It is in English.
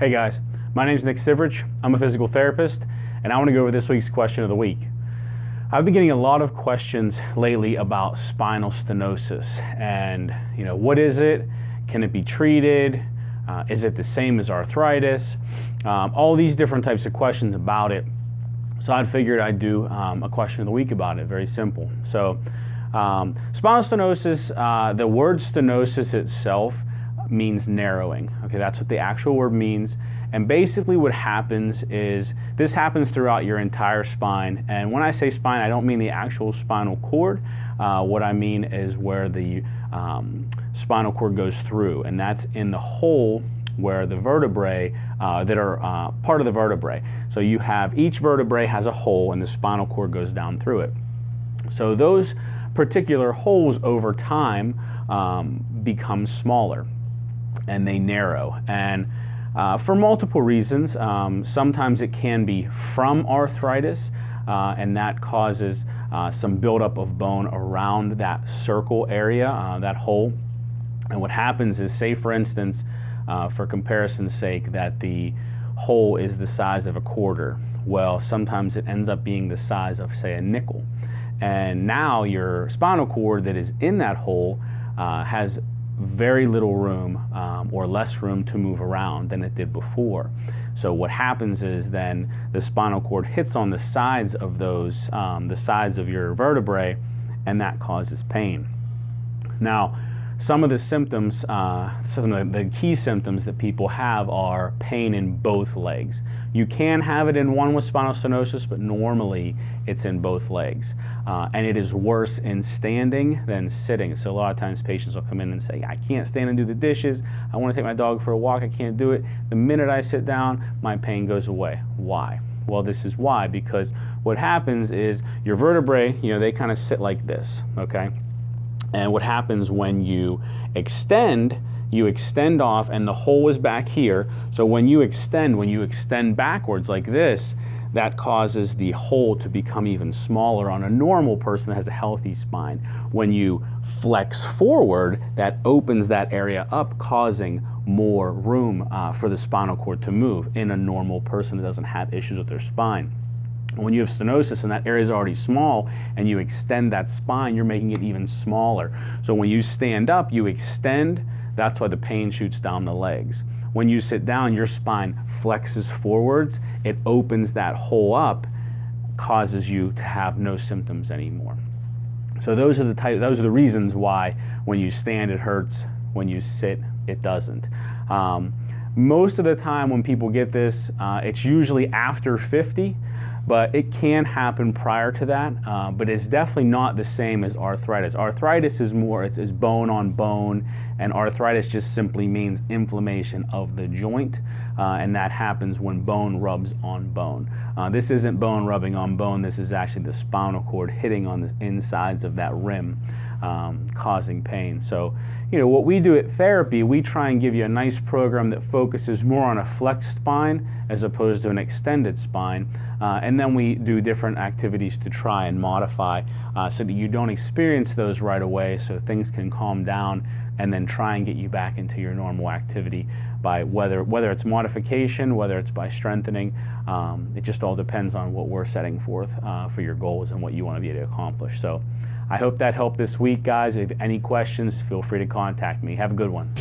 Hey guys, my name is Nick Sivrich. I'm a physical therapist, and I want to go over this week's question of the week. I've been getting a lot of questions lately about spinal stenosis, and what is it? Can it be treated? Is it the same as arthritis? All these different types of questions about it. So I figured I'd do a question of the week about it. Very simple. So spinal stenosis, the word stenosis itself means narrowing. Okay, that's what the actual word means. And basically what happens is, this happens throughout your entire spine. And when I say spine, I don't mean the actual spinal cord. What I mean is where the spinal cord goes through, and that's in the hole where the vertebrae that are part of the vertebrae. So you have, each vertebrae has a hole and the spinal cord goes down through it. So those particular holes over time become smaller and they narrow. And for multiple reasons. Sometimes it can be from arthritis, and that causes some buildup of bone around that circle area, that hole. And what happens is, say for instance, for comparison's sake, that the hole is the size of a quarter. Well, sometimes it ends up being the size of, say, a nickel. And now your spinal cord that is in that hole has very little room or less room to move around than it did before. So what happens is then the spinal cord hits on the sides of those, the sides of your vertebrae, and that causes pain. Now, some of the symptoms, some of the key symptoms that people have are pain in both legs. You can have it in one with spinal stenosis, but normally it's in both legs. And it is worse in standing than sitting. So a lot of times patients will come in and say, I can't stand and do the dishes. I want to take my dog for a walk. I can't do it. The minute I sit down, my pain goes away. Why? Well, this is why, because what happens is your vertebrae, they kind of sit like this, okay? And what happens when you extend off, and the hole is back here. So when you extend backwards like this, that causes the hole to become even smaller on a normal person that has a healthy spine. When you flex forward, that opens that area up, causing more room for the spinal cord to move in a normal person that doesn't have issues with their spine. When you have stenosis and that area is already small and you extend that spine, you're making it even smaller. So when you stand up, you extend, that's why the pain shoots down the legs. When you sit down, your spine flexes forwards, it opens that hole up, causes you to have no symptoms anymore. So those are the reasons why when you stand it hurts, when you sit it doesn't. Most of the time when people get this, it's usually after 50. But it can happen prior to that, but it's definitely not the same as arthritis. Arthritis is more, it's bone on bone, and arthritis just simply means inflammation of the joint, and that happens when bone rubs on bone. This isn't bone rubbing on bone, this is actually the spinal cord hitting on the insides of that rim, causing pain. So, what we do at therapy, we try and give you a nice program that focuses more on a flexed spine as opposed to an extended spine. And then we do different activities to try and modify so that you don't experience those right away, so things can calm down, and then try and get you back into your normal activity by whether it's modification, whether it's by strengthening. It just all depends on what we're setting forth for your goals and what you want to be able to accomplish. So I hope that helped this week, guys. If you have any questions, feel free to contact me. Have a good one.